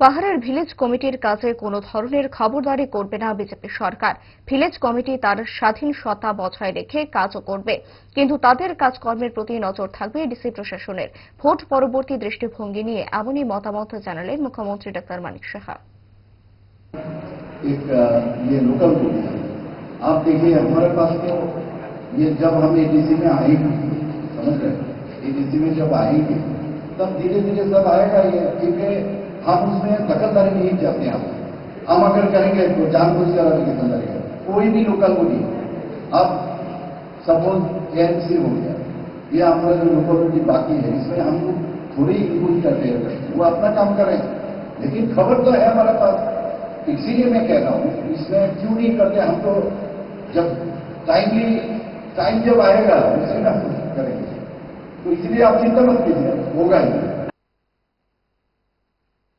পাহাড়ের ভিলেজ কমিটির কাজে কোনো ধরনের খবরদারি করবে না বিজেপি সরকার। ভিলেজ কমিটি তার স্বাধীন সত্তা বজায় রেখে কাজও করবে, কিন্তু তাদের কাজকর্মের প্রতি নজর থাকবে ডিসি প্রশাসনের। ভোট পরবর্তী দৃষ্টিভঙ্গি নিয়ে এমনই মতামত জানালেন মুখ্যমন্ত্রী ডক্টর মানিক সাহা। ये लोकल बॉडी है। आप देखिए हमारे पास तो ये जब हम एडीसी में आएंगे, समझ रहे हैं, एडीसी में जब आएंगे तब धीरे धीरे सब आएगा ये, क्योंकि हम उसमें दखलदारी नहीं चाहते हैं। हम अगर करेंगे तो जानबूझकर अभी दखलदारी करें। कोई भी लोकल बॉडी, अब सपोज एएनसी हो गया, ये हमारा जो लोकल बॉडी बाकी है इसमें हम लोग थोड़ी इंक्लूड करते हैं, वो अपना काम करें, लेकिन खबर तो है हमारे पास। इसीलिए मैं कह रहा हूं इसमें क्यों नहीं करते हम, तो जब टाइम जब आएगा उसी में हम करेंगे। तो इसलिए आप चिंता मत कीजिए, होगा ही।